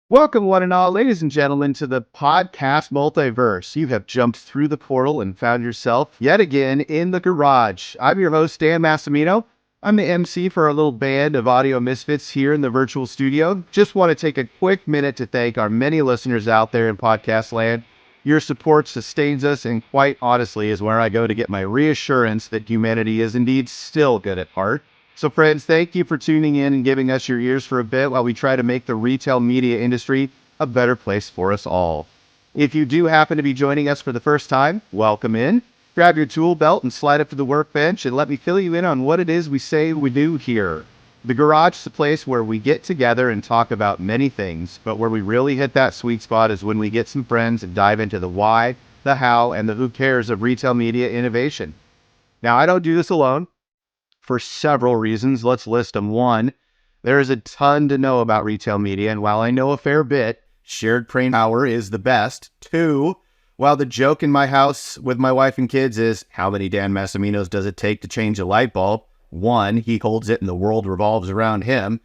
Welcome, one and all, ladies and gentlemen, to the podcast multiverse. You have jumped through the portal and found yourself yet again in the garage. I'm your host, Dan Massimino. I'm the MC for our little band of audio misfits here in the virtual studio. Just want to take a quick minute to thank our many listeners out there in podcast land. Your support sustains us, and quite honestly, is where I go to get my reassurance that humanity is indeed still good at heart. So friends, thank you for tuning in and giving us your ears for a bit while we try to make the retail media industry a better place for us all. If you do happen to be joining us for the first time, welcome in. Grab your tool belt and slide up to the workbench and let me fill you in on what it is we say we do here. The garage is a place where we get together and talk about many things, but where we really hit that sweet spot is when we get some friends and dive into the why, the how, and the who cares of retail media innovation. Now, I don't do this alone for several reasons. Let's list them. One, there is a ton to know about retail media, and while I know a fair bit, shared brain power is the best. Two, while the joke in my house with my wife and kids is, how many Dan Massiminos does it take to change a light bulb? One, he holds it and the world revolves around him.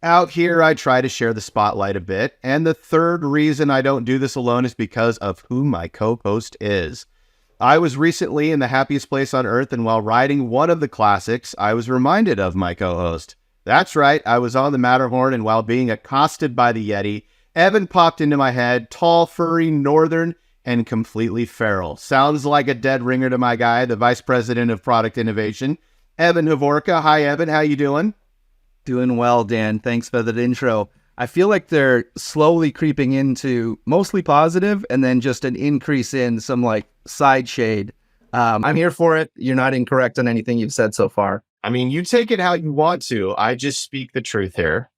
Out here, I try to share the spotlight a bit. And the third reason I don't do this alone is because of who my co-host is. I was recently in the happiest place on earth, and while riding one of the classics, I was reminded of my co-host. That's right, I was on the Matterhorn, and while being accosted by the Yeti, Evan popped into my head, tall, furry, northern, and completely feral. Sounds like a dead ringer to my guy, the Vice President of Product Innovation, Evan Hovorka. Hi, Evan. How you doing? Doing well, Dan. Thanks for that intro. I feel like they're slowly creeping into mostly positive and then just an increase in some like side shade. I'm here for it. You're not incorrect on anything you've said so far. I mean, you take it how you want to. I just speak the truth here.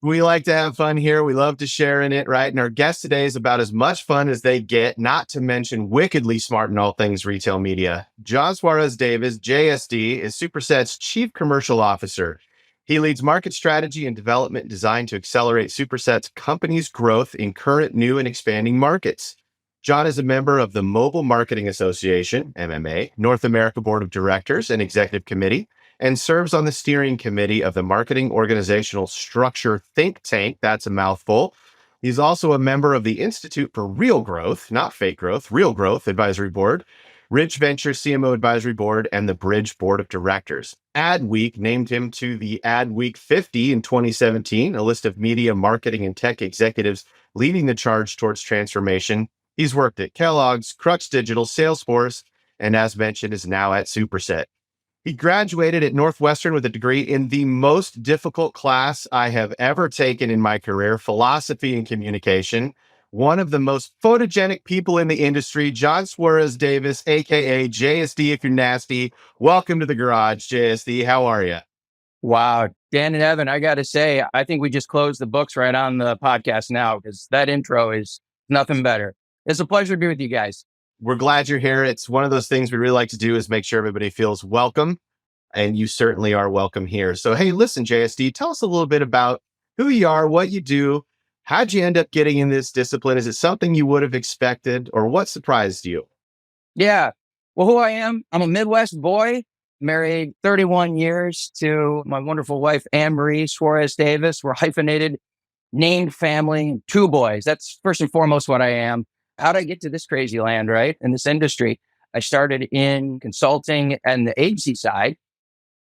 We like to have fun here. We love to share in it, right? And our guest today is about as much fun as they get, not to mention wickedly smart in all things retail media. Jon Suarez-Davis, JSD, is Superset's Chief Commercial Officer. He leads market strategy and development designed to accelerate Superset's company's growth in current, new, and expanding markets. Jon is a member of the Mobile Marketing Association, MMA, North America Board of Directors and Executive Committee, and serves on the steering committee of the Marketing Organizational Structure think tank. That's a mouthful. He's also a member of the Institute for Real Growth, not fake growth, Real Growth Advisory Board, Ridge Venture CMO Advisory Board, and the Bridge Board of Directors. Adweek named him to the Adweek 50 in 2017, a list of media, marketing, and tech executives leading the charge towards transformation. He's worked at Kellogg's, Crux Digital, Salesforce, and as mentioned, is now at Superset. He graduated at Northwestern with a degree in the most difficult class I have ever taken in my career, philosophy and communication. One of the most photogenic people in the industry, Jon Suarez-Davis, aka JSD if you're nasty. Welcome to the garage, JSD. How are you? Wow. Dan and Evan, I got to say, I think we just closed the books right on the podcast now because that intro is nothing better. It's a pleasure to be with you guys. We're glad you're here. It's one of those things we really like to do is make sure everybody feels welcome, and you certainly are welcome here. So, hey, listen, JSD, tell us a little bit about who you are, what you do. How'd you end up getting in this discipline? Is it something you would have expected, or what surprised you? Yeah. Well, who I am, I'm a Midwest boy, married 31 years to my wonderful wife, Anne-Marie Suarez-Davis. We're hyphenated, named family, two boys. That's first and foremost what I am. How'd I get to this crazy land, right? In this industry, I started in consulting and the agency side.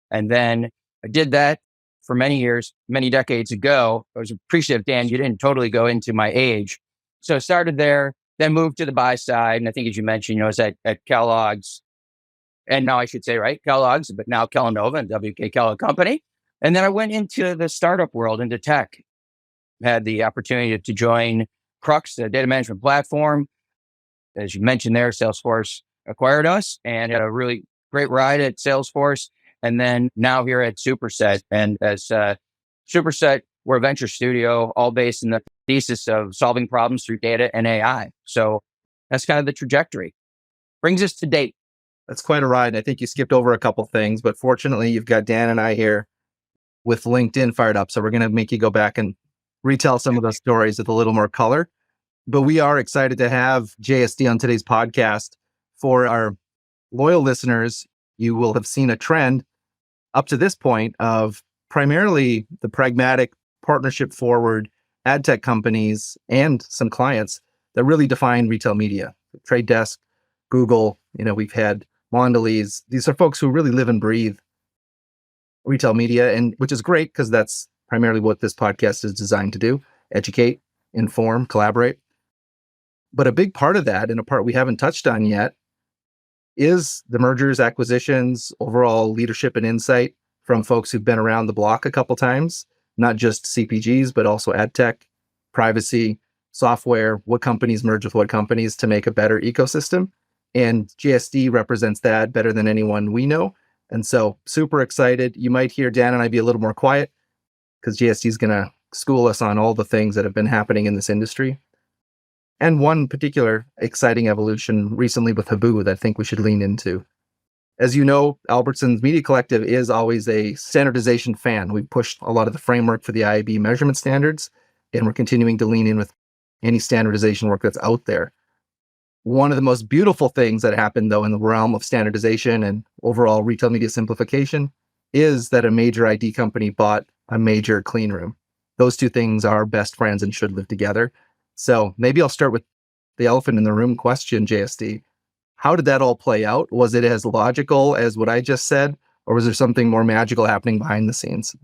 And then I did that for many years, many decades ago. I was appreciative, Dan, you didn't totally go into my age. So I started there, then moved to the buy side. And I think, as you mentioned, I was at Kellogg's. And now I should say, right, Kellogg's, but now Kellanova and WK Kellogg Company. And then I went into the startup world, into tech. Had the opportunity to join Crux, the data management platform. As you mentioned there, Salesforce acquired us and had a really great ride at Salesforce. And then now here at Superset. And as Superset, we're a venture studio, all based in the thesis of solving problems through data and AI. So that's kind of the trajectory. Brings us to date. That's quite a ride. I think you skipped over a couple things, but fortunately, you've got Dan and I here with LinkedIn fired up. So we're going to make you go back and retell some of those stories with a little more color. But we are excited to have JSD on today's podcast. For our loyal listeners, you will have seen a trend up to this point of primarily the pragmatic partnership forward ad tech companies and some clients that really define retail media. Trade Desk, Google, we've had Mondelez. These are folks who really live and breathe retail media, and which is great because that's primarily what this podcast is designed to do: educate, inform, collaborate. But a big part of that, and a part we haven't touched on yet, is the mergers, acquisitions, overall leadership and insight from folks who've been around the block a couple times, not just CPGs, but also ad tech, privacy, software, what companies merge with what companies to make a better ecosystem. And JSD represents that better than anyone we know. And so super excited. You might hear Dan and I be a little more quiet because JSD is going to school us on all the things that have been happening in this industry. And one particular exciting evolution recently with Habu that I think we should lean into. As you know, Albertsons Media Collective is always a standardization fan. We've pushed a lot of the framework for the IAB measurement standards, and we're continuing to lean in with any standardization work that's out there. One of the most beautiful things that happened, though, in the realm of standardization and overall retail media simplification is that a major ID company bought a major clean room. Those two things are best friends and should live together. So maybe I'll start with the elephant in the room question, JSD. How did that all play out? Was it as logical as what I just said, or was there something more magical happening behind the scenes?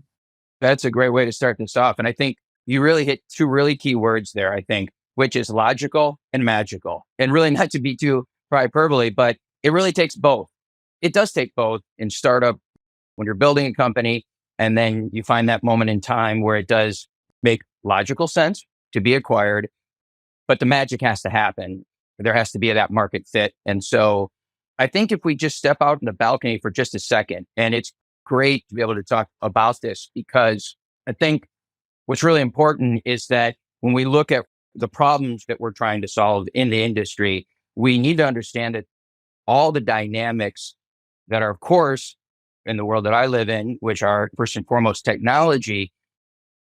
That's a great way to start this off. And I think you really hit two really key words there, I think, which is logical and magical. And really not to be too hyperbole, but it really takes both. It does take both in startup when you're building a company, and then you find that moment in time where it does make logical sense to be acquired, but the magic has to happen. There has to be that market fit. And so I think if we just step out in the balcony for just a second, and it's great to be able to talk about this, because I think what's really important is that when we look at the problems that we're trying to solve in the industry, we need to understand that all the dynamics that are, of course, in the world that I live in, which are first and foremost technology,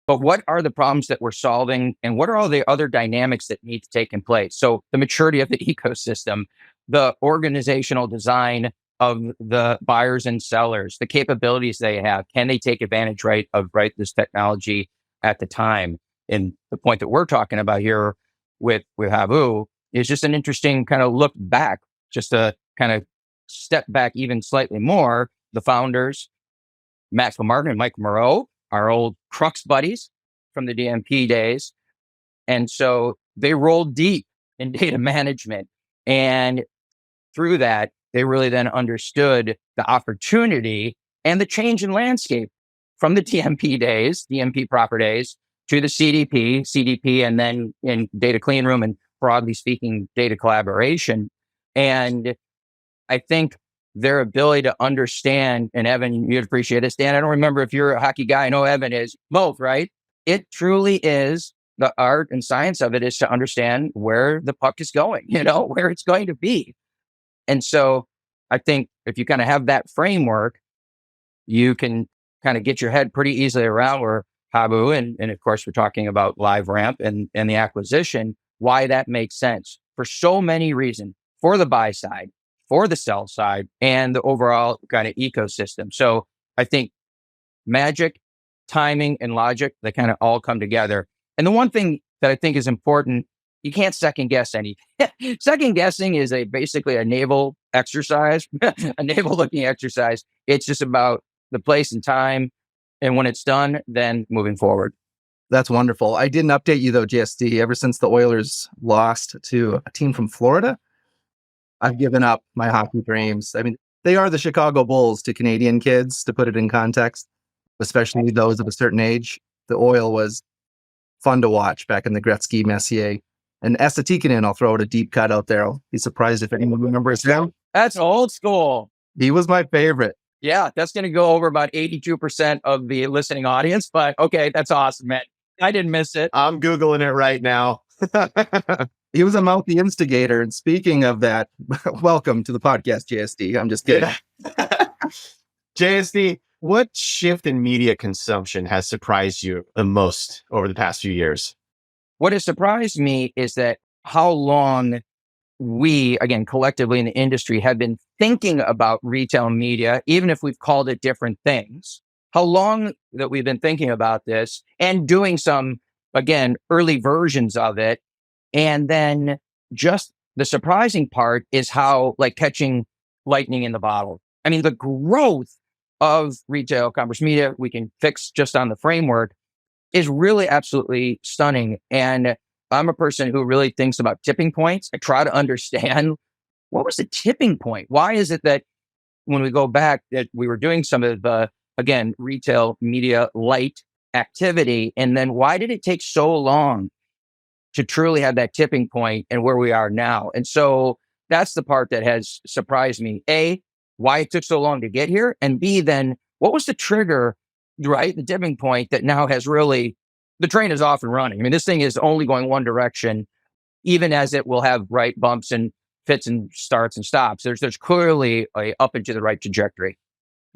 but what are the problems that we're solving, and what are all the other dynamics that need to take in place? So the maturity of the ecosystem, the organizational design of the buyers and sellers, the capabilities they have, can they take advantage of this technology at the time? And the point that we're talking about here with Habu is just an interesting kind of look back, just to kind of step back even slightly more. The founders, Matt Martin and Mike Moreau, our old Crux buddies from the DMP days. And so they rolled deep in data management. And through that, they really then understood the opportunity and the change in landscape from the DMP days, DMP proper days, to the CDP, and then in data clean room and broadly speaking, data collaboration. And I think their ability to understand, and Evan, you'd appreciate this. Dan, I don't remember if you're a hockey guy. I know Evan is, both, right? It truly is, the art and science of it is to understand where the puck is going, where it's going to be. And so I think if you kind of have that framework, you can kind of get your head pretty easily around where Habu, and of course, we're talking about LiveRamp and the acquisition, why that makes sense for so many reasons, for the buy side, for the sell side, and the overall kind of ecosystem. So I think magic, timing, and logic, they kind of all come together. And the one thing that I think is important, you can't second guess anything. Second guessing is basically a navel exercise, a navel looking exercise. It's just about the place and time. And when it's done, then moving forward. That's wonderful. I didn't update you though, JSD. Ever since the Oilers lost to a team from Florida, I've given up my hockey dreams. I mean, they are the Chicago Bulls to Canadian kids, to put it in context, especially those of a certain age. The Oil was fun to watch back in the Gretzky, Messier. And Esa Tikkanen, I'll throw out a deep cut out there. I'll be surprised if anyone remembers him. That's old school. He was my favorite. Yeah, that's going to go over about 82% of the listening audience. But okay, that's awesome, man. I didn't miss it. I'm Googling it right now. He was a mouthy instigator. And speaking of that, welcome to the podcast, JSD. I'm just kidding. JSD, what shift in media consumption has surprised you the most over the past few years? What has surprised me is that how long we, again, collectively in the industry have been thinking about retail media, even if we've called it different things, how long that we've been thinking about this and doing some, again, early versions of it. And then just the surprising part is how, like, catching lightning in the bottle. I mean, the growth of retail commerce media, we can fix just on the framework, is really absolutely stunning. And I'm a person who really thinks about tipping points. I try to understand, what was the tipping point? Why is it that when we go back, that we were doing some of the, again, retail media light activity, and then why did it take so long to truly have that tipping point and where we are now? And so that's the part that has surprised me. A, why it took so long to get here, and B, then what was the trigger, right? The tipping point that now has really, the train is off and running. I mean, this thing is only going one direction, even as it will have right bumps and fits and starts and stops. There's clearly a up and to the right trajectory.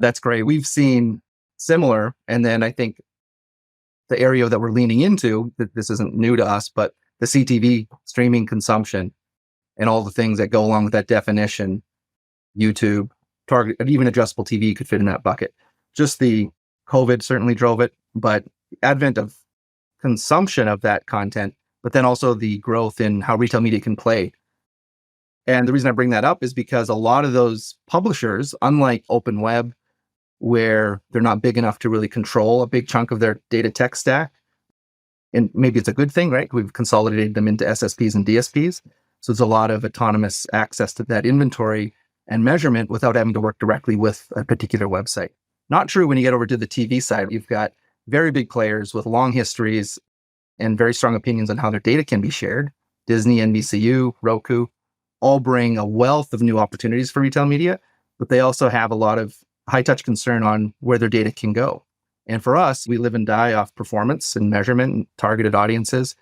That's great. We've seen similar. And then I think the area that we're leaning into, that this isn't new to us, but the CTV streaming consumption and all the things that go along with that definition, YouTube, target, and even adjustable TV could fit in that bucket. Just the COVID certainly drove it, but advent of consumption of that content, but then also the growth in how retail media can play. And the reason I bring that up is because a lot of those publishers, unlike open web, where they're not big enough to really control a big chunk of their data tech stack, and maybe it's a good thing, right? We've consolidated them into SSPs and DSPs. So there's a lot of autonomous access to that inventory and measurement without having to work directly with a particular website. Not true when you get over to the TV side. You've got very big players with long histories and very strong opinions on how their data can be shared. Disney, NBCU, Roku, all bring a wealth of new opportunities for retail media, but they also have a lot of high touch concern on where their data can go. And for us, we live and die off performance and measurement and targeted audiences.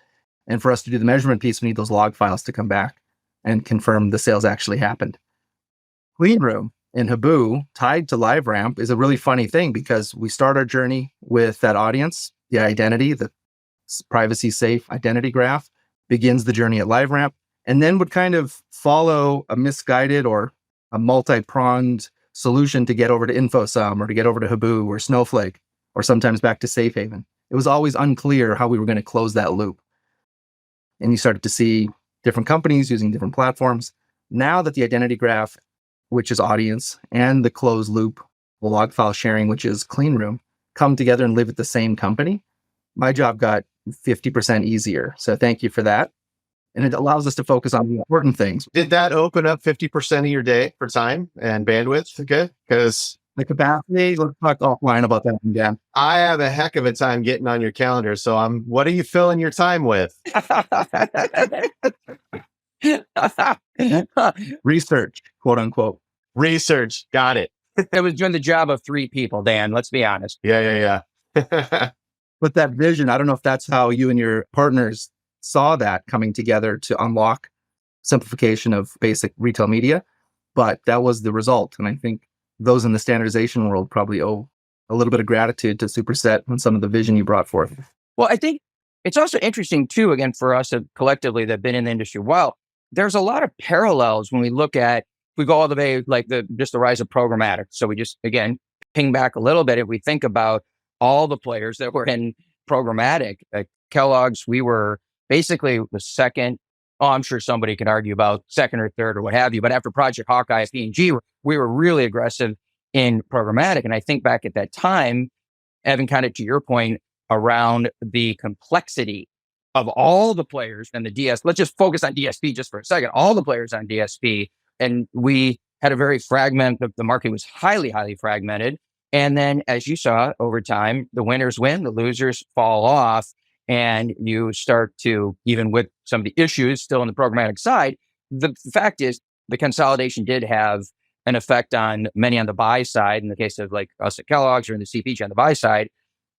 And for us to do the measurement piece, we need those log files to come back and confirm the sales actually happened. Cleanroom and Habu tied to LiveRamp is a really funny thing, because we start our journey with that audience, the identity, the privacy safe identity graph begins the journey at LiveRamp, and then would kind of follow a misguided or a multi-pronged solution to get over to InfoSum or to get over to Habu or Snowflake, or sometimes back to Safe Haven. It was always unclear how we were going to close that loop. And you started to see different companies using different platforms. Now that the identity graph, which is audience, and the closed loop, the log file sharing, which is Cleanroom, come together and live at the same company, my job got 50% easier. So thank you for that. And it allows us to focus on the important things. Did that open up 50% of your day for time and bandwidth? Okay. Because The capacity, let's talk offline about that one, Dan. I have a heck of a time getting on your calendar. So what are you filling your time with? Research, quote unquote. Research. Got it. It was doing the job of three people, Dan. Let's be honest. Yeah. But that vision, I don't know if that's how you and your partners saw that coming together to unlock simplification of basic retail media, but that was the result. And I think those in the standardization world probably owe a little bit of gratitude to Superset and some of the vision you brought forth. Well, I think it's also interesting too, again, for us collectively that have been in the industry a while, there's a lot of parallels when we look at, we go all the way like just the rise of programmatic. So we just, again, ping back a little bit. If we think about all the players that were in programmatic, Kellogg's, we were basically the second. Oh, I'm sure somebody can argue about second or third or what have you. But after Project Hawkeye, P&G, we were really aggressive in programmatic. And I think back at that time, Evan, kind of to your point around the complexity of all the players and the DS. Let's just focus on DSP just for a second. All the players on DSP. And we had a very fragmented, the market was highly, highly fragmented. And then as you saw over time, the winners win, the losers fall off. And you start to, even with some of the issues still on the programmatic side, the fact is the consolidation did have an effect on many on the buy side. In the case of like us at Kellogg's or in the CPG on the buy side,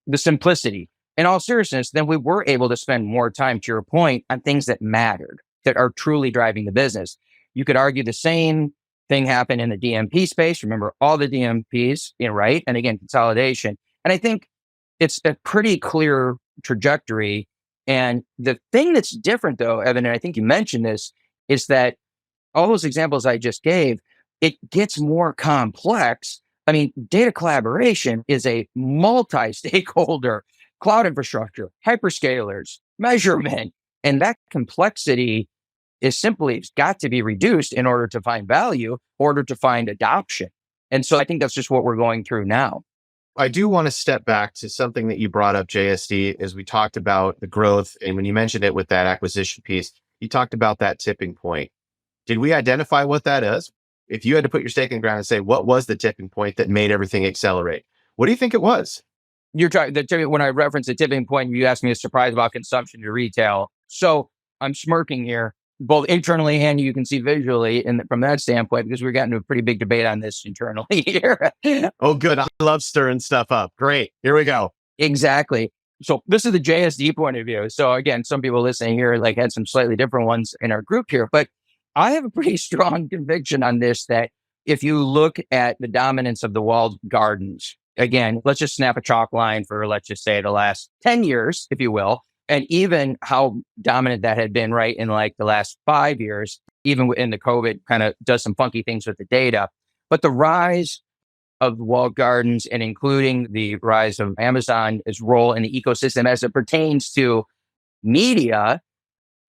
the simplicity. In all seriousness, then we were able to spend more time, to your point, on things that mattered, that are truly driving the business. You could argue the same thing happened in the DMP space. Remember all the DMPs, right? And again, consolidation. And I think it's a pretty clear trajectory. And the thing that's different though, Evan, and I think you mentioned this, is that all those examples I just gave, it gets more complex, I mean, data collaboration is a multi-stakeholder cloud infrastructure, hyperscalers, measurement, and that complexity is simply got to be reduced in order to find value, in order to find adoption. And so I think that's just what we're going through now. I do want to step back to something that you brought up, JSD, as we talked about the growth. And when you mentioned it with that acquisition piece, you talked about that tipping point. Did we identify what that is? If you had to put your stake in the ground and say, what was the tipping point that made everything accelerate? What do you think it was? You're trying when I reference the tipping point, you asked me a surprise about consumption to retail. So I'm smirking here, both internally and you can see visually, and from that standpoint, because we're getting into a pretty big debate on this internally here. Oh, good. I love stirring stuff up. Great. Here we go. Exactly. So this is the JSD point of view. So again, some people listening here like had some slightly different ones in our group here, but I have a pretty strong conviction on this that if you look at the dominance of the walled gardens, again, let's just snap a chalk line for, let's just say the last 10 years, if you will, and even how dominant that had been right in like the last 5 years, even in the COVID kind of does some funky things with the data. But the rise of walled gardens and including the rise of Amazon's role in the ecosystem as it pertains to media,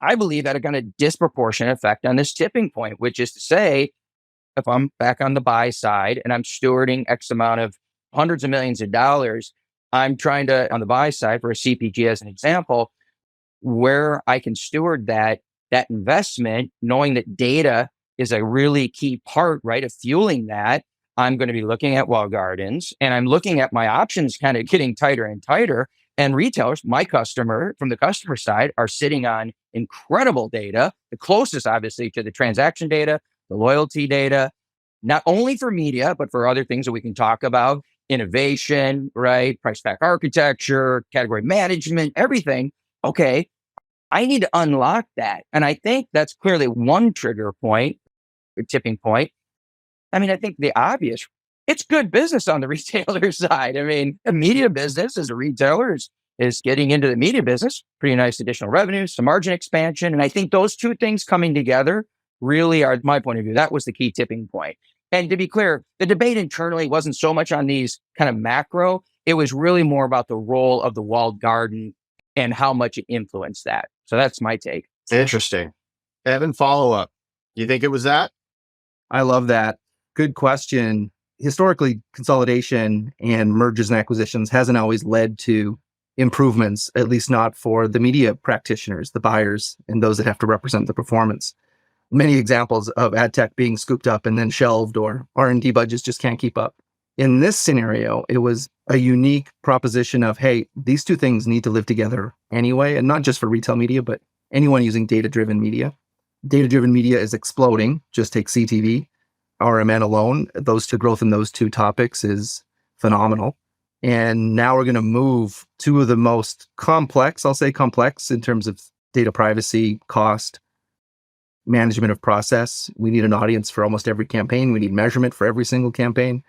I believe had a kind of disproportionate effect on this tipping point, which is to say, if I'm back on the buy side and I'm stewarding X amount of hundreds of millions of dollars, I'm trying to, on the buy side for a CPG as an example, where I can steward that investment, knowing that data is a really key part, right, of fueling that. I'm going to be looking at walled gardens and I'm looking at my options kind of getting tighter and tighter. And retailers, my customer, from the customer side, are sitting on incredible data, the closest, obviously, to the transaction data, the loyalty data, not only for media, but for other things that we can talk about, innovation, right? Price pack architecture, category management, everything. Okay, I need to unlock that. And I think that's clearly one trigger point, or tipping point. I mean, I think the obvious, it's good business on the retailer side. I mean, a media business as a retailer is getting into the media business, pretty nice additional revenue, some margin expansion. And I think those two things coming together really are, my point of view, that was the key tipping point. And to be clear, the debate internally wasn't so much on these kind of macro. It was really more about the role of the walled garden and how much it influenced that. So that's my take. Interesting. Evan, follow up. You think it was that? I love that. Good question. Historically, consolidation and mergers and acquisitions hasn't always led to improvements, at least not for the media practitioners, the buyers, and those that have to represent the performance. Many examples of ad tech being scooped up and then shelved, or R&D budgets just can't keep up. In this scenario, it was a unique proposition of, hey, these two things need to live together anyway, and not just for retail media, but anyone using data-driven media. Data-driven media is exploding. Just take CTV, RMN alone. The growth in those two topics is phenomenal. And now we're going to move two of the most complex, I'll say complex in terms of data privacy, cost, management of process. We need an audience for almost every campaign. We need measurement for every single campaign.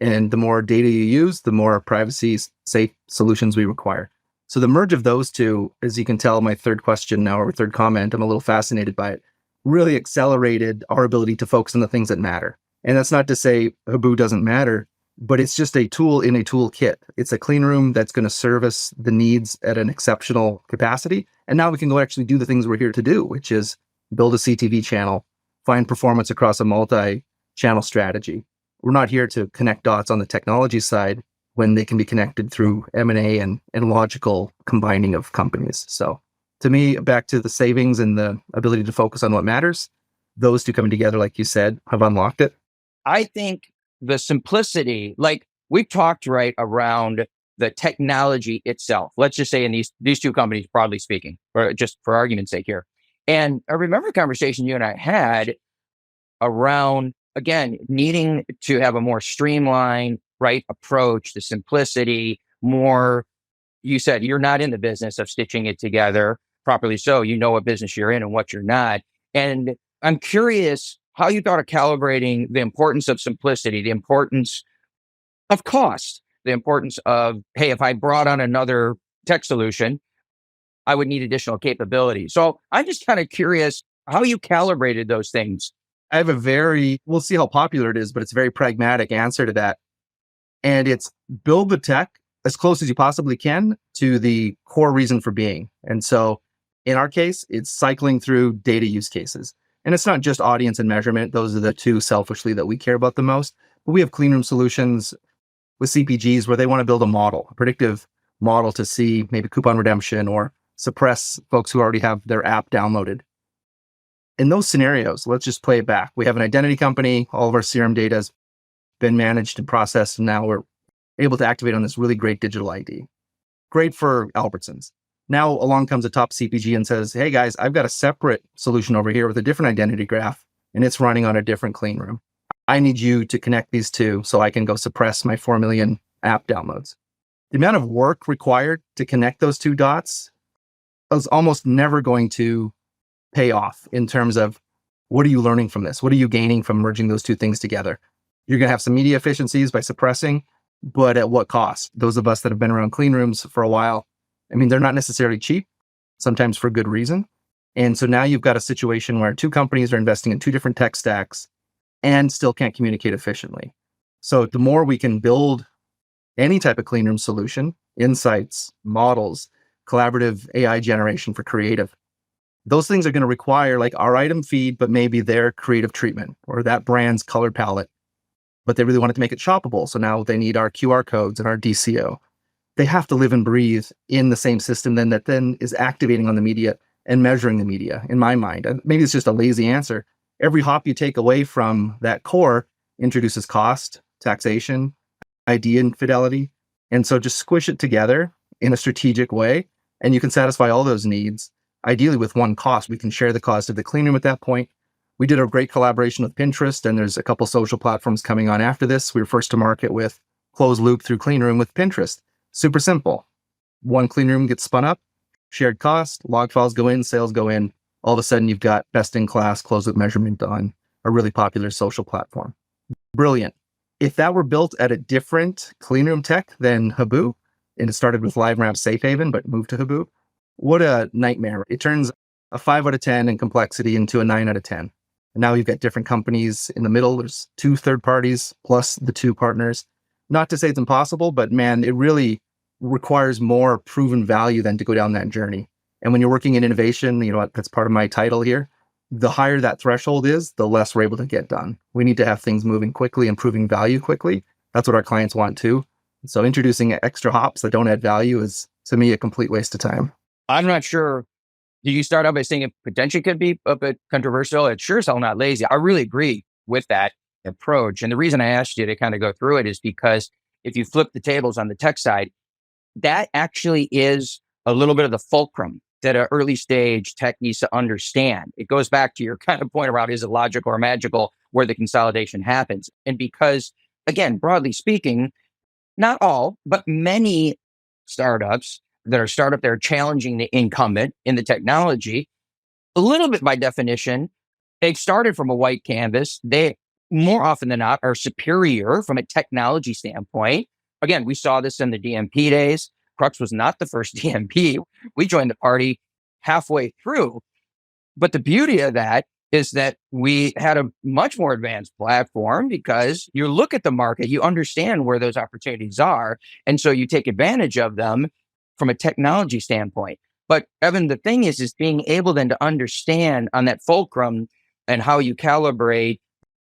And the more data you use, the more privacy safe solutions we require. So the merge of those two, as you can tell, my third question now, or third comment, I'm a little fascinated by it, really accelerated our ability to focus on the things that matter. And that's not to say Habu doesn't matter, but it's just a tool in a toolkit. It's a clean room that's going to service the needs at an exceptional capacity. And now we can go actually do the things we're here to do, which is build a CTV channel, find performance across a multi-channel strategy. We're not here to connect dots on the technology side when they can be connected through M&A and logical combining of companies. So to me, back to the savings and the ability to focus on what matters, those two coming together, like you said, have unlocked it. I think the simplicity, like we've talked right around the technology itself. Let's just say in these two companies, broadly speaking, or just for argument's sake here. And I remember the conversation you and I had around, again, needing to have a more streamlined, right, approach, the simplicity, more, you said you're not in the business of stitching it together properly. So you know what business you're in and what you're not. And I'm curious how you thought of calibrating the importance of simplicity, the importance of cost, the importance of, hey, if I brought on another tech solution, I would need additional capability. So I'm just kind of curious how you calibrated those things. I have we'll see how popular it is, but it's a very pragmatic answer to that. And it's build the tech as close as you possibly can to the core reason for being. And so in our case, it's cycling through data use cases. And it's not just audience and measurement. Those are the two selfishly that we care about the most. But we have clean room solutions with CPGs where they want to build a predictive model to see maybe coupon redemption or suppress folks who already have their app downloaded. In those scenarios, let's just play it back. We have an identity company. All of our CRM data has been managed and processed. And now we're able to activate on this really great digital ID. Great for Albertsons. Now along comes a top CPG and says, hey guys, I've got a separate solution over here with a different identity graph, and it's running on a different clean room. I need you to connect these two so I can go suppress my 4 million app downloads. The amount of work required to connect those two dots is almost never going to pay off in terms of what are you learning from this? What are you gaining from merging those two things together? You're going to have some media efficiencies by suppressing, but at what cost? Those of us that have been around clean rooms for a while, I mean, they're not necessarily cheap, sometimes for good reason. And so now you've got a situation where two companies are investing in two different tech stacks and still can't communicate efficiently. So the more we can build any type of clean room solution, insights, models, collaborative AI generation for creative, those things are going to require like our item feed, but maybe their creative treatment or that brand's color palette. But they really wanted to make it shoppable. So now they need our QR codes and our DCO. They have to live and breathe in the same system that then is activating on the media and measuring the media, in my mind. And maybe it's just a lazy answer. Every hop you take away from that core introduces cost, taxation, ID infidelity. And so just squish it together in a strategic way, and you can satisfy all those needs, ideally with one cost. We can share the cost of the clean room at that point. We did a great collaboration with Pinterest, and there's a couple social platforms coming on after this. We were first to market with closed loop through clean room with Pinterest. Super simple. One clean room gets spun up, shared cost, log files go in, sales go in. All of a sudden, you've got best-in-class closed loop measurement on a really popular social platform. Brilliant. If that were built at a different clean room tech than Habu, and it started with LiveRamp Safe Haven, but moved to Habu, what a nightmare. It turns a 5 out of 10 in complexity into a 9 out of 10. And now you've got different companies in the middle. There's 2 third parties plus the 2 partners. Not to say it's impossible, but man, it really requires more proven value than to go down that journey. And when you're working in innovation, that's part of my title here. The higher that threshold is, the less we're able to get done. We need to have things moving quickly and proving value quickly. That's what our clients want too. So introducing extra hops that don't add value is, to me, a complete waste of time. I'm not sure. Do you start out by saying it potentially could be a bit controversial? It's sure as hell not lazy. I really agree with that approach. And the reason I asked you to kind of go through it is because if you flip the tables on the tech side, that actually is a little bit of the fulcrum that an early stage tech needs to understand. It goes back to your kind of point around, is it logical or magical where the consolidation happens? And because, again, broadly speaking, not all, but many startups that are challenging the incumbent in the technology, a little bit by definition, they've started from a white canvas. They, more often than not, are superior from a technology standpoint. Again, we saw this in the DMP days. Crux was not the first DMP. We joined the party halfway through. But the beauty of that is that we had a much more advanced platform because you look at the market, you understand where those opportunities are. And so you take advantage of them from a technology standpoint. But Evan, the thing is being able then to understand on that fulcrum and how you calibrate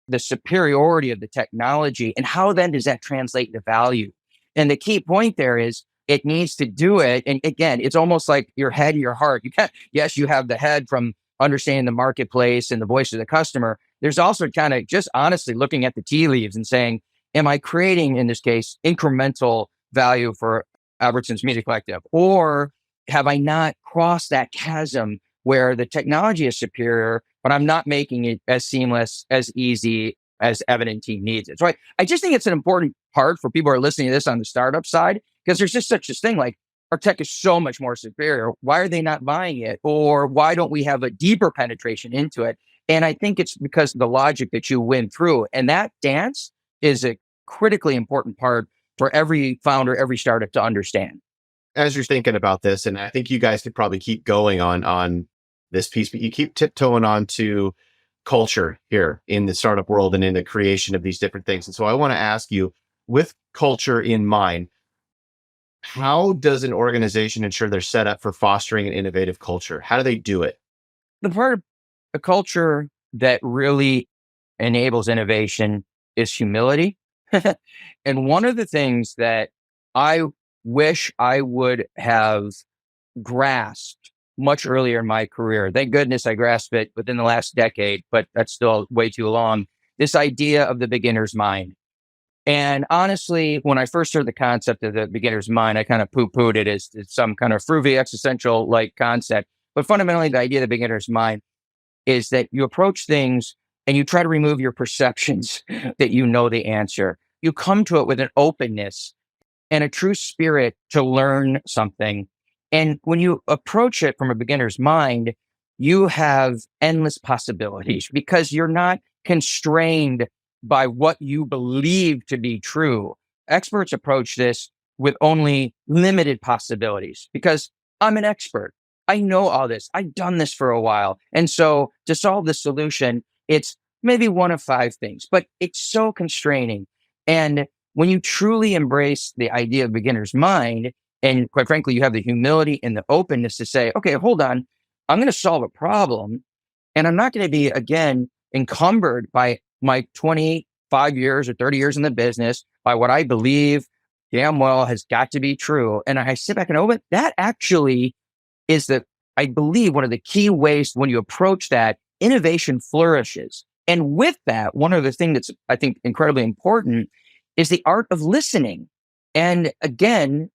the superiority of the technology and how then does that translate into value? And the key point there is it needs to do it. And again, it's almost like your head, your heart. You can't, yes, you have the head from understanding the marketplace and the voice of the customer. There's also kind of just honestly looking at the tea leaves and saying, am I creating, in this case, incremental value for Albertsons Media Collective? Or have I not crossed that chasm where the technology is superior, but I'm not making it as seamless, as easy as Evan and team needs it? So I just think it's an important part for people who are listening to this on the startup side, because there's just such this thing like, our tech is so much more superior. Why are they not buying it? Or why don't we have a deeper penetration into it? And I think it's because of the logic that you went through. And that dance is a critically important part for every founder, every startup to understand. As you're thinking about this, and I think you guys could probably keep going on this piece, but you keep tiptoeing onto culture here in the startup world and in the creation of these different things. And so I want to ask you, with culture in mind, how does an organization ensure they're set up for fostering an innovative culture? How do they do it? The part of a culture that really enables innovation is humility. And one of the things that I wish I would have grasped much earlier in my career, thank goodness I grasped it within the last decade, but that's still way too long. This idea of the beginner's mind. And honestly, when I first heard the concept of the beginner's mind, I kind of poo-pooed it as some kind of fruity existential like concept. But fundamentally, the idea of the beginner's mind is that you approach things and you try to remove your perceptions that you know the answer. You come to it with an openness and a true spirit to learn something. And when you approach it from a beginner's mind, you have endless possibilities because you're not constrained by what you believe to be true. Experts approach this with only limited possibilities because I'm an expert. I know all this. I've done this for a while. And so to solve the solution, it's maybe one of five things, but it's so constraining. And when you truly embrace the idea of beginner's mind, and quite frankly, you have the humility and the openness to say, okay, hold on, I'm going to solve a problem. And I'm not going to be, again, encumbered by my 25 years or 30 years in the business, by what I believe damn well has got to be true. And I sit back and oh, but that actually is I believe, one of the key ways when you approach that, innovation flourishes. And with that, one other thing that's, I think, incredibly important is the art of listening. And again,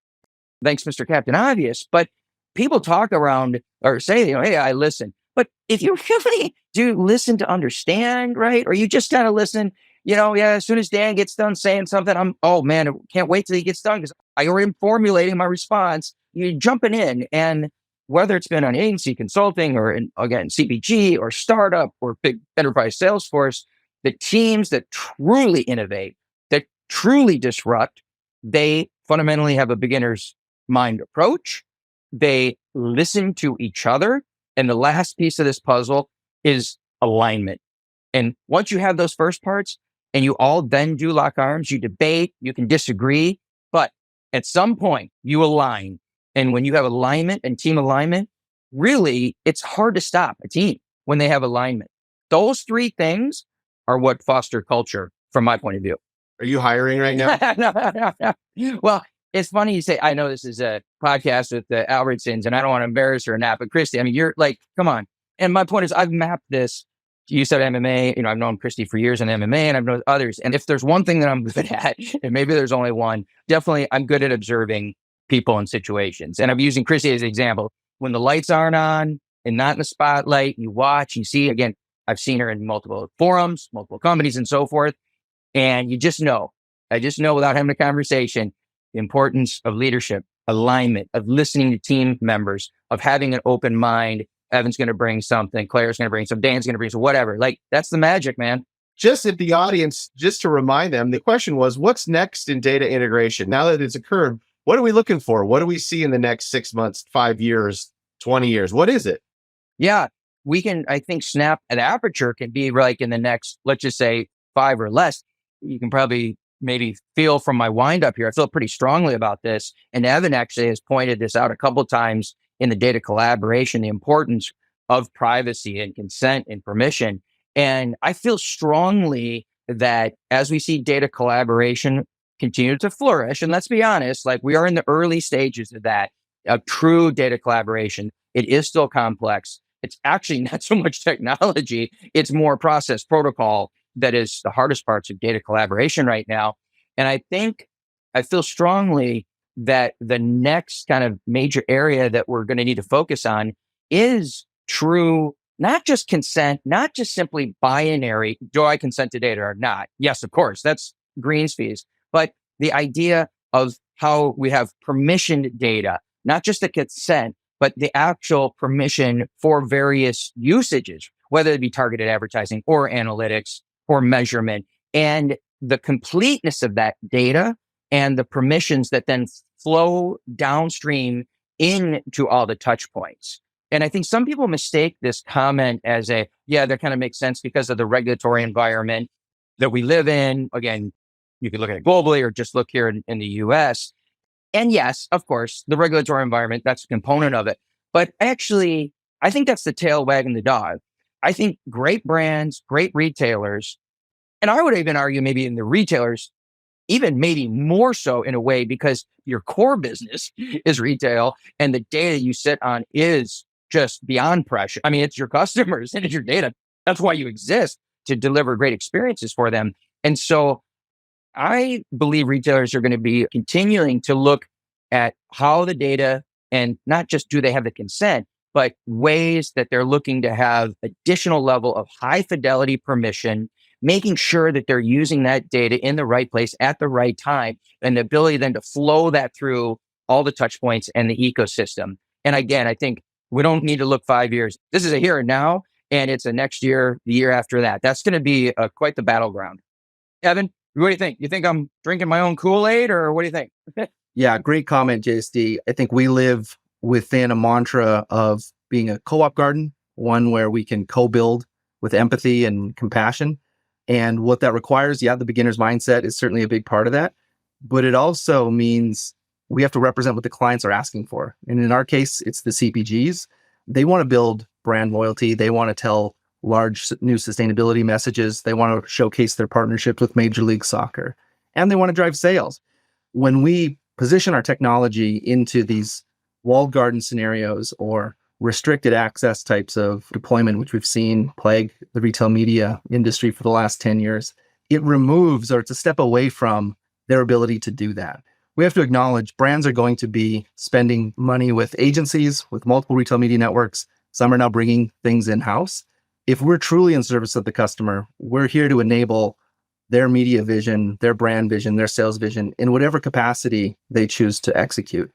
thanks, Mr. Captain Obvious, but people talk around or say, hey, I listen. But if you really do listen to understand, right? Or you just kind of listen, yeah, as soon as Dan gets done saying something, oh man, I can't wait till he gets done because I already am formulating my response. You're jumping in. And whether it's been on agency consulting or again, CPG or startup or big enterprise sales force, the teams that truly innovate, that truly disrupt, they fundamentally have a beginner's mind approach. They listen to each other. And the last piece of this puzzle is alignment. And once you have those first parts and you all then do lock arms, you debate, you can disagree, but at some point you align. And when you have alignment and team alignment, really, it's hard to stop a team when they have alignment. Those three things are what foster culture from my point of view. Are you hiring right now? No. Well, it's funny you say, I know this is a podcast with the Albertsons and I don't want to embarrass her or not, but Christy, I mean, you're like, come on. And my point is I've mapped this. You said MMA, I've known Christy for years in MMA and I've known others. And if there's one thing that I'm good at, and maybe there's only one, definitely I'm good at observing people and situations. And I'm using Christy as an example. When the lights aren't on and not in the spotlight, you watch, you see, again, I've seen her in multiple forums, multiple companies and so forth. And you just know, I just know without having a conversation, the importance of leadership, alignment, of listening to team members, of having an open mind. Evan's going to bring something, Claire's going to bring something, Dan's going to bring something, whatever. Like, that's the magic, man. Just if the audience, just to remind them, the question was, what's next in data integration? Now that it's occurred, what are we looking for? What do we see in the next 6 months, 5 years, 20 years? What is it? Yeah, we can, I think, snap an aperture can be like in the next, let's just say 5 or less. You can probably maybe feel from my wind up here. I feel pretty strongly about this. And Evan actually has pointed this out a couple of times in the data collaboration, the importance of privacy and consent and permission. And I feel strongly that as we see data collaboration continue to flourish, and let's be honest, like we are in the early stages of that, of true data collaboration. It is still complex. It's actually not so much technology. It's more process protocol that is the hardest parts of data collaboration right now. And I feel strongly that the next kind of major area that we're going to need to focus on is true, not just consent, not just simply binary, do I consent to data or not? Yes, of course, that's Green's fees, but the idea of how we have permissioned data, not just the consent, but the actual permission for various usages, whether it be targeted advertising or analytics or measurement, and the completeness of that data and the permissions that then flow downstream into all the touch points. And I think some people mistake this comment as that kind of makes sense because of the regulatory environment that we live in. Again, You could look at it globally or just look here in the US. And yes, of course, the regulatory environment, that's a component of it. But actually, I think that's the tail wagging the dog. I think great brands, great retailers, and I would even argue maybe in the retailers, even maybe more so in a way because your core business is retail and the data you sit on is just beyond precious. I mean, it's your customers and it's your data. That's why you exist, to deliver great experiences for them. And so I believe retailers are going to be continuing to look at how the data, and not just do they have the consent, but ways that they're looking to have additional level of high fidelity permission, making sure that they're using that data in the right place at the right time, and the ability then to flow that through all the touch points and the ecosystem. And again, I think we don't need to look 5 years. This is a here and now, and it's a next year, the year after that. That's going to be quite the battleground. Evan, what do you think? You think I'm drinking my own Kool-Aid, or what do you think? Yeah, great comment, JSD. I think we live within a mantra of being a co-op garden, one where we can co-build with empathy and compassion. And what that requires, yeah, the beginner's mindset is certainly a big part of that. But it also means we have to represent what the clients are asking for. And in our case, it's the CPGs. They want to build brand loyalty. They want to tell large new sustainability messages. They want to showcase their partnerships with Major League Soccer. And they want to drive sales. When we position our technology into these walled garden scenarios or restricted access types of deployment, which we've seen plague the retail media industry for the last 10 years, it removes, or it's a step away from, their ability to do that. We have to acknowledge brands are going to be spending money with agencies, with multiple retail media networks. Some are now bringing things in-house. If we're truly in service of the customer, we're here to enable their media vision, their brand vision, their sales vision in whatever capacity they choose to execute.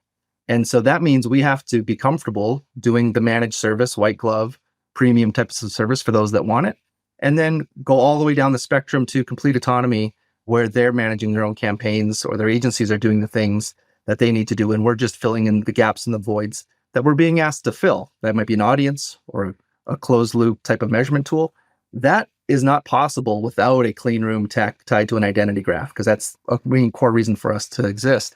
And so that means we have to be comfortable doing the managed service, white glove, premium types of service for those that want it, and then go all the way down the spectrum to complete autonomy where they're managing their own campaigns or their agencies are doing the things that they need to do. And we're just filling in the gaps and the voids that we're being asked to fill. That might be an audience or a closed loop type of measurement tool. That is not possible without a clean room tech tied to an identity graph, because that's a main core reason for us to exist.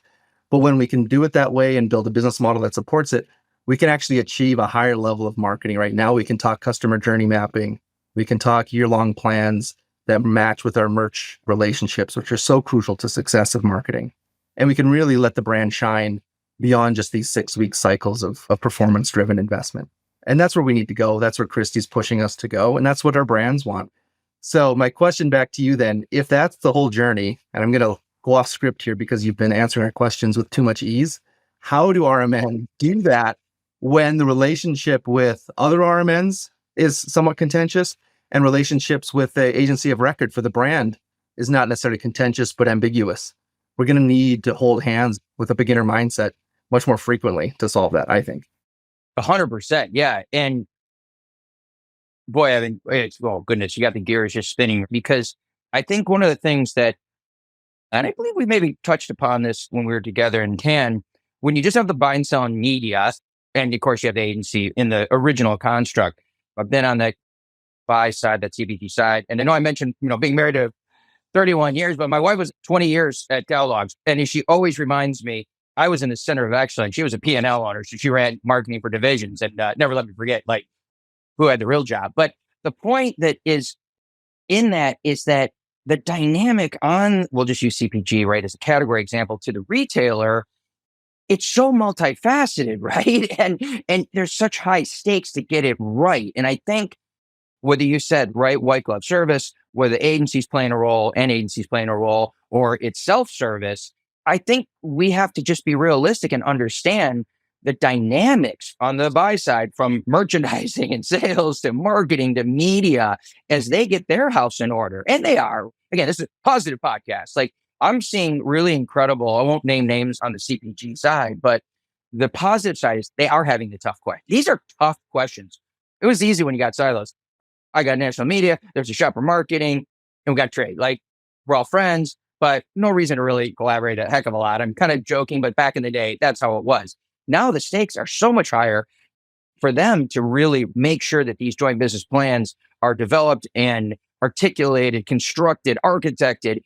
But when we can do it that way and build a business model that supports it, we can actually achieve a higher level of marketing. Right now, we can talk customer journey mapping. We can talk year-long plans that match with our merch relationships, which are so crucial to success of marketing. And we can really let the brand shine beyond just these 6-week cycles of performance-driven investment. And that's where we need to go. That's where Christie's pushing us to go. And that's what our brands want. So my question back to you then, if that's the whole journey, and I'm going to go off script here because you've been answering our questions with too much ease, how do RMN do that when the relationship with other RMNs is somewhat contentious and relationships with the agency of record for the brand is not necessarily contentious, but ambiguous? We're going to need to hold hands with a beginner mindset much more frequently to solve that, I think. 100%. Yeah. And boy, I think, oh goodness, you got the gears just spinning, because I think one of the things that, and I believe we maybe touched upon this when we were together in Cannes, when you just have the buy and sell in media, and of course you have the agency in the original construct. I've been on the buy side, that CPG side. And I know I mentioned, being married to 31 years, but my wife was 20 years at Kellogg's. And she always reminds me, I was in the center of excellence. She was a P&L owner. So she ran marketing for divisions, and never let me forget, who had the real job. But the point that is in that is that the dynamic on, we'll just use CPG, right, as a category example, to the retailer, it's so multifaceted, right? And there's such high stakes to get it right. And I think whether you said, right, white glove service, whether agencies playing a role and agencies playing a role, or it's self-service, I think we have to just be realistic and understand the dynamics on the buy side, from merchandising and sales to marketing to media, as they get their house in order. And they are. Again, this is a positive podcast. I'm seeing really incredible, I won't name names on the CPG side, but the positive side is they are having the tough questions. These are tough questions. It was easy when you got silos. I got national media, there's a shopper marketing, and we got trade. We're all friends, but no reason to really collaborate a heck of a lot. I'm kind of joking, but back in the day, that's how it was. Now the stakes are so much higher for them to really make sure that these joint business plans are developed and articulated, constructed, architected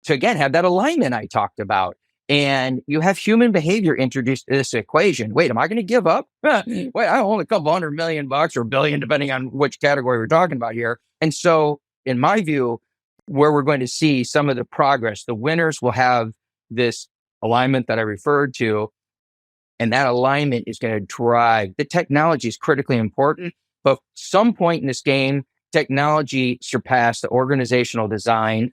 to again have that alignment I talked about. And you have human behavior introduced to this equation. Wait, am I going to give up? Wait, I own a couple $100 million or billion, depending on which category we're talking about here. And so, in my view, where we're going to see some of the progress, the winners will have this alignment that I referred to, and that alignment is going to drive. The technology is critically important, but some point in this game, technology surpassed the organizational design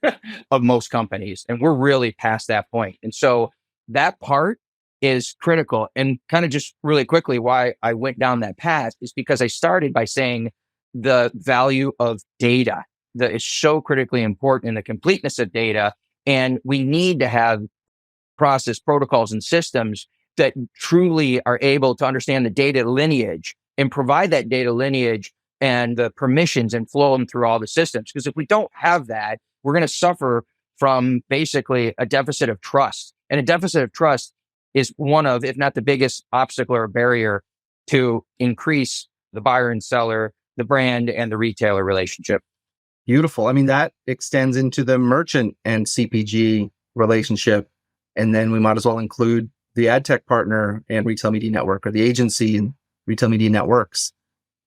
of most companies. And we're really past that point. And so that part is critical. And kind of just really quickly, why I went down that path is because I started by saying the value of data that is so critically important in the completeness of data. And we need to have process protocols and systems that truly are able to understand the data lineage and provide that data lineage and the permissions and flow them through all the systems. Because if we don't have that, we're going to suffer from basically a deficit of trust. And a deficit of trust is one of, if not the biggest obstacle or barrier to increase the buyer and seller, the brand and the retailer relationship. Beautiful. I mean, that extends into the merchant and CPG relationship. And then we might as well include the ad tech partner and retail media network, or the agency and retail media networks.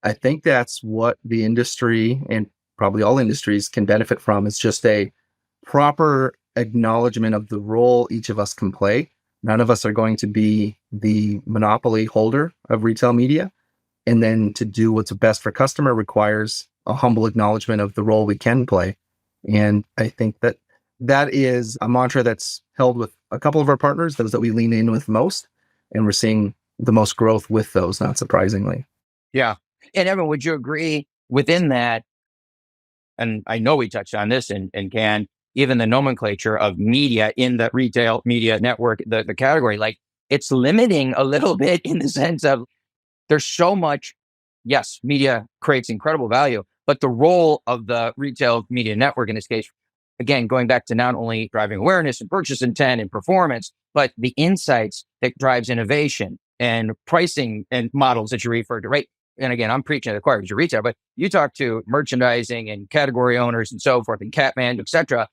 I think that's what the industry, and probably all industries, can benefit from. It's just a proper acknowledgement of the role each of us can play. None of us are going to be the monopoly holder of retail media. And then to do what's best for customer requires a humble acknowledgement of the role we can play. And I think that that is a mantra that's held with a couple of our partners, those that we lean in with most. And we're seeing the most growth with those, not surprisingly. Yeah. And Evan, would you agree within that? And I know we touched on this and can, even the nomenclature of media in the retail media network, the category, like it's limiting a little bit in the sense of there's so much. Yes, media creates incredible value, but the role of the retail media network in this case, again, going back to not only driving awareness and purchase intent and performance, but the insights that drives innovation and pricing and models that you referred to, right? And again, I'm preaching to the choir because you're retail, but you talk to merchandising and category owners and so forth and Catman, et cetera.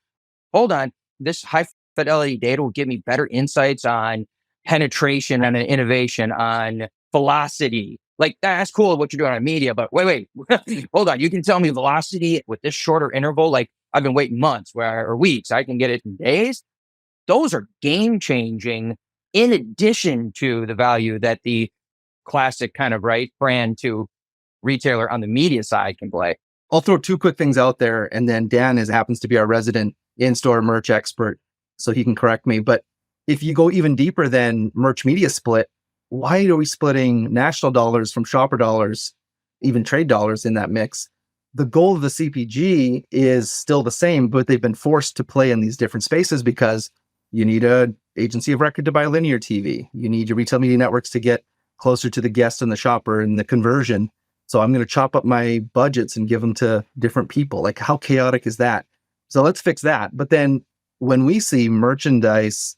Hold on, this high fidelity data will give me better insights on penetration and innovation, on velocity. Like that's cool what you're doing on media, but wait, hold on. You can tell me velocity with this shorter interval. Like I've been waiting months or weeks. I can get it in days. Those are game changing in addition to the value that the classic kind of brand to retailer on the media side can play. I'll throw two quick things out there, and then Dan happens to be our resident in-store merch expert, so he can correct me. But if you go even deeper than merch media split, why are we splitting national dollars from shopper dollars, even trade dollars in that mix? The goal of the CPG is still the same, but they've been forced to play in these different spaces because you need an agency of record to buy linear TV. You need your retail media networks to get closer to the guest and the shopper and the conversion. So I'm going to chop up my budgets and give them to different people. Like, how chaotic is that? So let's fix that. But then when we see merchandise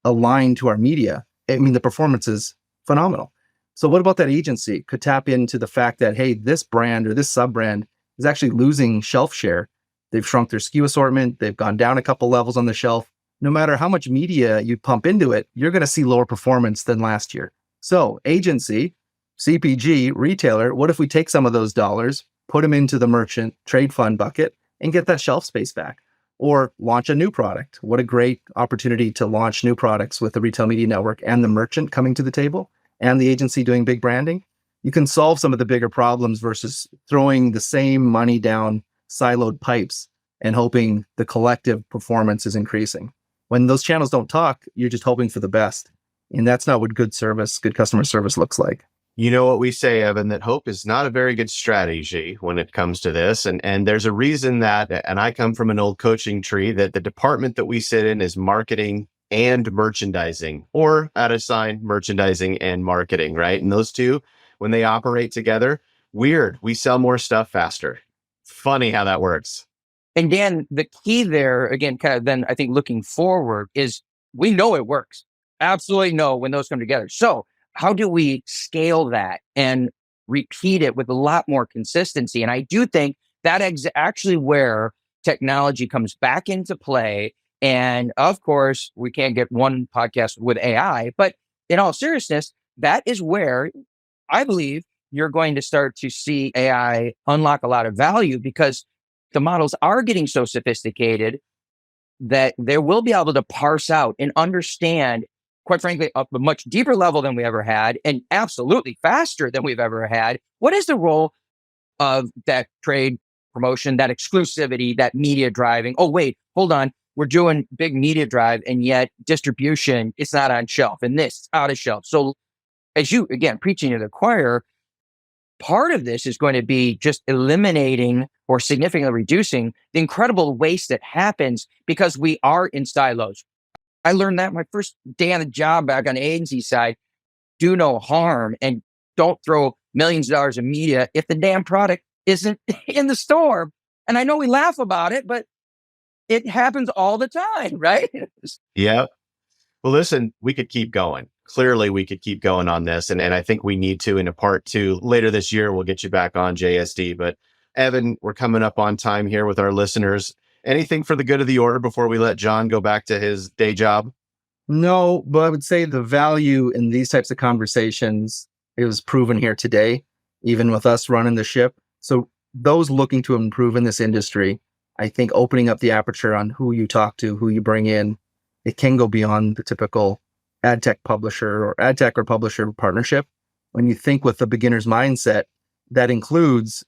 aligned to our media, I mean, the performance is phenomenal. So what about that agency could tap into the fact that, hey, this brand or this sub-brand is actually losing shelf share. They've shrunk their SKU assortment. They've gone down a couple levels on the shelf. No matter how much media you pump into it, you're going to see lower performance than last year. So agency, CPG, retailer, what if we take some of those dollars, put them into the merchant trade fund bucket and get that shelf space back? Or launch a new product. What a great opportunity to launch new products with the retail media network and the merchant coming to the table and the agency doing big branding. You can solve some of the bigger problems versus throwing the same money down siloed pipes and hoping the collective performance is increasing. When those channels don't talk, you're just hoping for the best. And that's not what good customer service looks like. You know what we say, Evan, that hope is not a very good strategy when it comes to this. And there's a reason that, and I come from an old coaching tree, that the department that we sit in is marketing and merchandising, or at a sign, merchandising and marketing, right? And those two, when they operate together, weird, we sell more stuff faster. Funny how that works. And Dan, the key there, again, kind of then I think looking forward is we know it works. Absolutely know when those come together. So how do we scale that and repeat it with a lot more consistency? And I do think that actually where technology comes back into play And of course, we can't get one podcast with AI, but in all seriousness, that is where I believe you're going to start to see AI unlock a lot of value, because the models are getting so sophisticated that they will be able to parse out and understand, quite frankly, at a much deeper level than we ever had, and absolutely faster than we've ever had. What is the role of that trade promotion, that exclusivity, that media driving? Oh, wait, hold on. We're doing big media drive, and yet distribution, it's not on shelf, and this is out of shelf. So as you, again, preaching to the choir, part of this is going to be just eliminating or significantly reducing the incredible waste that happens because we are in silos. I learned that my first day on the job back on the agency side. Do no harm and don't throw millions of dollars in media if the damn product isn't in the store. And I know we laugh about it, but it happens all the time, right? Yeah. Well, listen, we could keep going. Clearly, we could keep going on this. And I think we need to in a part 2 later this year. We'll get you back on JSD. But Evan, we're coming up on time here with our listeners. Anything for the good of the order before we let Jon go back to his day job? No, but I would say the value in these types of conversations is proven here today, even with us running the ship. So those looking to improve in this industry, I think opening up the aperture on who you talk to, who you bring in, it can go beyond the typical ad tech publisher or ad tech or publisher partnership. When you think with the beginner's mindset, that includes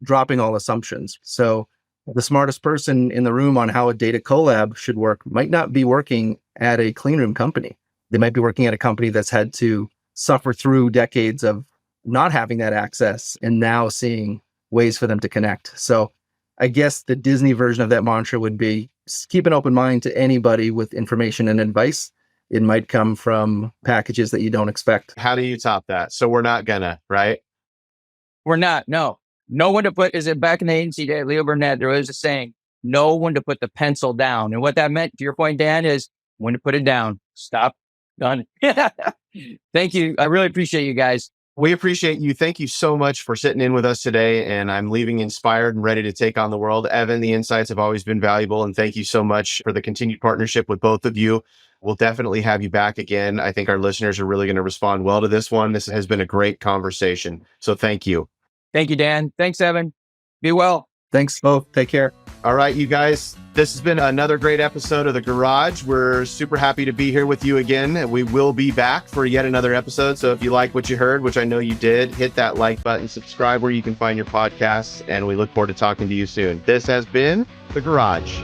dropping all assumptions. So the smartest person in the room on how a data collab should work might not be working at a clean room company. They might be working at a company that's had to suffer through decades of not having that access and now seeing ways for them to connect. So I guess the Disney version of that mantra would be keep an open mind to anybody with information and advice. It might come from packages that you don't expect. How do you top that? So we're not gonna, right? We're not. No. No one to put, is it back in the agency day, Leo Burnett, there was a saying, no one to put the pencil down. And what that meant, to your point, Dan, is when to put it down. Stop. Done. Thank you. I really appreciate you guys. We appreciate you. Thank you so much for sitting in with us today. And I'm leaving inspired and ready to take on the world. Evan, the insights have always been valuable. And thank you so much for the continued partnership with both of you. We'll definitely have you back again. I think our listeners are really going to respond well to this one. This has been a great conversation. So thank you. Thank you, Dan. Thanks, Evan. Be well. Thanks both. Take care. All right, you guys, this has been another great episode of The Garage. We're super happy to be here with you again. We will be back for yet another episode. So if you like what you heard, which I know you did, hit that like button, subscribe where you can find your podcasts, and we look forward to talking to you soon. This has been The Garage.